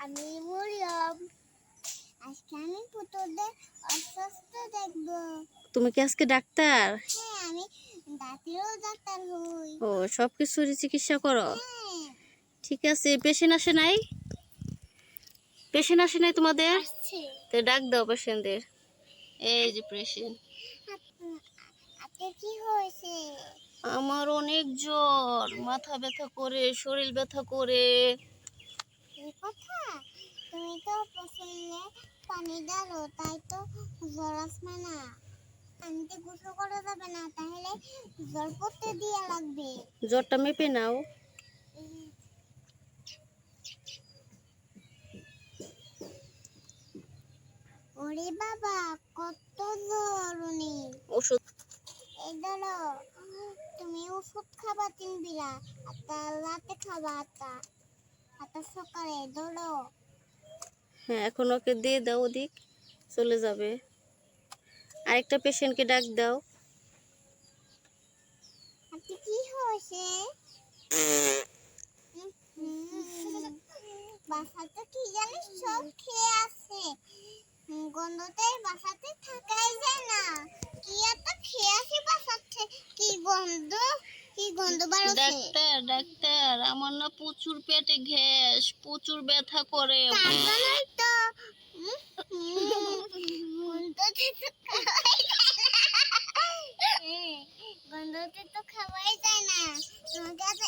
আমি মরিয়ম। আজকে আমি পুতুলদের অসুস্থ দেখবো। তুমি কি আজকে ডাক্তার? হ্যাঁ, আমি দাঁতেরও ডাক্তার হই। ও, সবকিছুরই চিকিৎসা করো? হ্যাঁ। ঠিক আছে, পেশেন্ট আসে নাই? পেশেন্ট আসে নাই তোমাদের? আসছে। তো ডাক দাও পেশেন্টদের। এই যে পেশেন্ট। আপনার কি হয়েছে? আমার অনেক জ্বর, মাথা ব্যথা করে, শরীর ব্যথা করে। এই কথা? তুমি তো শরীরে পানি ঢালো, তাই তো জ্বর আসবে না। পানিতে গোসল করা যাবে না, তাহলে জ্বর পড়তে দিয়ে লাগবে। জ্বরটা মেপে নাও। ওরে বাবা, কত জ্বর উনি। ওষুধ এই ধরো, তুমি ওষুধ খাবা 3 বিলা, আটা রাতে খাবা, আটা সকালে ধরো। হ্যাঁ, এখন ওকে দিয়ে দাও, ওদিক চলে যাবে। আরেকটা পেশেন্টকে ডাক দাও। আপনি কি হয়েছে? বাসাতে কি জানিস, সব খেয়ে আছে, গন্ধতে বাসাতে থাকাই যায় না। কি এত খেয়ে আসি বাসাতে, কি গন্ধ, কি গন্ধ বাড়ছে। ডাক্তার ডাক্তার, আমার না প্রচুর পেটে গ্যাস, প্রচুর ব্যথা করে। তার জন্যই তো গন্ধতে তো খাওয়াই যায় না। গন্ধতে তো খাওয়াই যায় না। তোমাকে আজ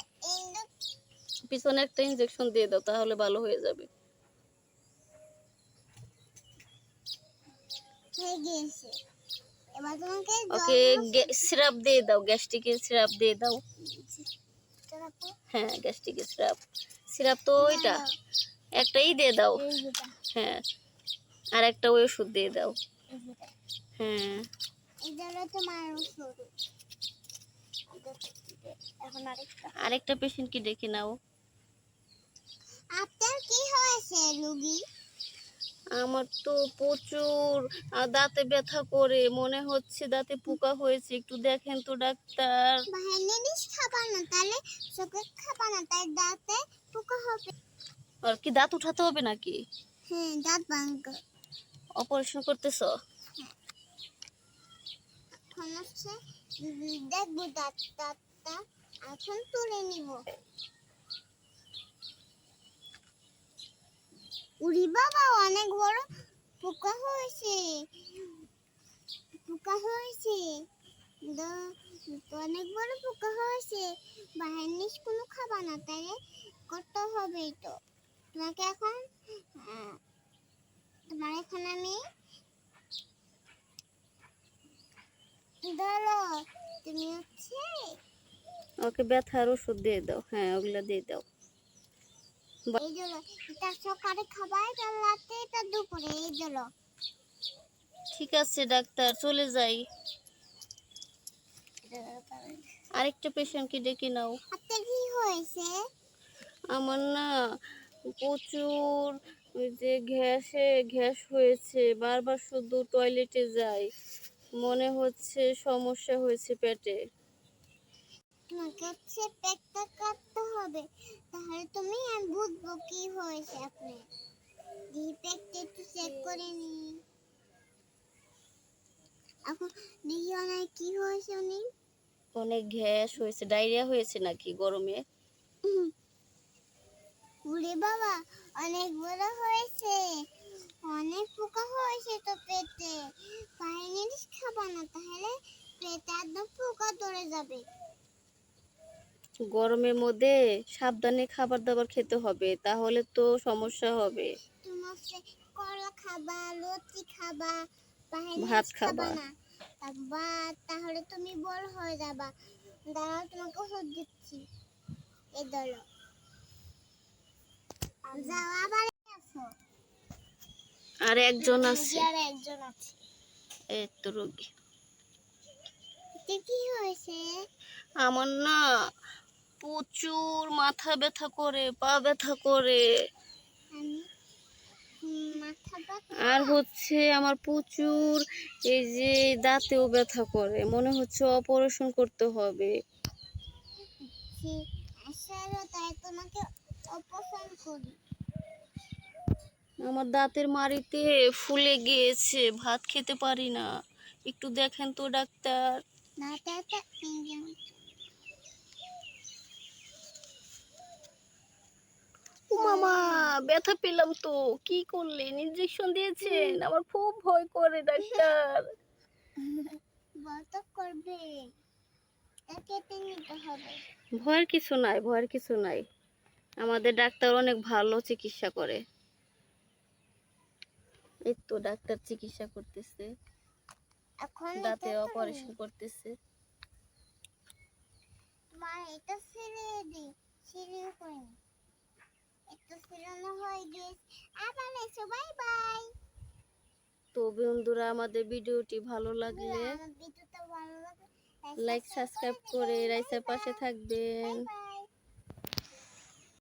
পিছনে একটা ইনজেকশন দিয়ে দাও, তাহলে ভালো হয়ে যাবে। হয়ে গিয়েছে। এবার তোমাকে ওকে সিরাপ দিয়ে দাও, গ্যাস্ট্রিকের সিরাপ দিয়ে দাও। হ্যাঁ, গ্যাস্ট্রিকের সিরাপ। সিরাপ তো ওইটা একটাই দিয়ে দাও। হ্যাঁ, আর একটা ওই ওষুধ দিয়ে দাও। হ্যাঁ, এটা তোমার ওষুধ। এখন আরেকটা পেশেন্টকে ডেকে নাও। আপনার কি হয়েছে রোগী? আমার তো প্রচুর দাঁতে ব্যথা করে, মনে হচ্ছে দাঁতে পোকা হয়েছে, একটু দেখেন তো ডাক্তার। বাইরে জিনিস খাবা না, তাহলে চোখে খাবা না, তাই দাঁতে পোকা হবে। আর কি দাঁত উঠাতে হবে নাকি? হ্যাঁ, দাঁত ভাঙবে। অপারেশন করতেছো? এখন হচ্ছে দেখবো দাঁতটা, এখন তুলে নিব। উরি বাবা, অনেক বড় পোকা হয়েছে, পোকা হয়েছে, অনেক বড় পোকা হয়েছে। বাইরের জিনিস কোনো খাবা না, তাই করতে হবে তো। তোমাকে এখন আমি ধরো, তুমি হচ্ছে ওকে ব্যথার ওষুধ দিয়ে দাও। হ্যাঁ, ওগুলা দিয়ে দাও। এই ধরো, এটা সকালে খাবা, এটা রাতে, এটা দুপুরে, এই ধরো। ঠিক আছে ডাক্তার, চলে যাই। আরেকটা পেশেন্টকে ডেকে নাও। আপনার কি হয়েছে? আমার না প্রচুর ওই যে গ্যাস হয়েছে, বারবার শুধু টয়লেটে যাই, মনে হচ্ছে সমস্যা হয়েছে পেটে। তোমাকে হচ্ছে পেটটা কাটতে হবে, তাহলে তুমি আমি বুঝবো কি হয়েছে আপনার। এই পেটটা একটু চেক করে নি। এখন দেখি অনেক কি হয়েছে উনি। অনেক গ্যাস হয়েছে, ডায়রিয়া হয়েছে নাকি গরমে? ওরে বাবা, অনেক বড় হয়েছে, অনেক পোকা হয়েছে তো পেটে। বাইরে জিনিস খাবা না, তাহলে পেটে একদম পোকা ধরে যাবে। গরমের মধ্যে সাবধানে খাবার দাবার খেতে হবে, তাহলে তো সমস্যা হবে। তোমার কলা খাবা, লতি খাবা, বাইরে ভাত জিনিস খাবা। খাবা না, তাহলে তুমি বড় হয়ে যাবা। দাঁড়াও, তোমাকে ওষুধ দিচ্ছি, এই ধরো। যাও, আবার আসো। আর একজন আছে, আর একজন আছে। এই তো রোগী। কি হয়েছে? আমার না প্রচুর মাথা ব্যথা করে, পা ব্যথা করে, মাথা ব্যথা। আর হচ্ছে আমার প্রচুর এই যে দাঁতেও ব্যথা করে, মনে হচ্ছে অপারেশন করতে হবে। আসলে তাই তোমাকে অপারেশন করি। আমার দাঁতের মাড়িতে ফুলে গিয়েছে, ভাত খেতে পারি না। একটু দেখেন তো ডাক্তার। দাঁতে ও মামা, ব্যথা পেলাম তো। কি করলেন? ইনজেকশন দিয়েছেন? আমার খুব ভয় করে ডাক্তার। বন্ধ করবে, এটা কেটে নিতে হবে। ভয়ের কিছু নাই, ভয়ের কিছু নাই। আমাদের ডাক্তার অনেক ভালো চিকিৎসা করে। এই তো ডাক্তার চিকিৎসা করতেছে, এখন দাঁতে এটা অপারেশন করতেছে। মা এটা সিরিয়ে করে নি। এটা সিরানো হয়ে গেছে। আবার এসো, বাই বাই। তো বন্ধুরা, আমাদের ভিডিওটি ভালো লাগলে আমার ভিডিওটা ভালো লাগে লাইক সাবস্ক্রাইব করে রাইসার পাশে থাকবেন। Bye bye.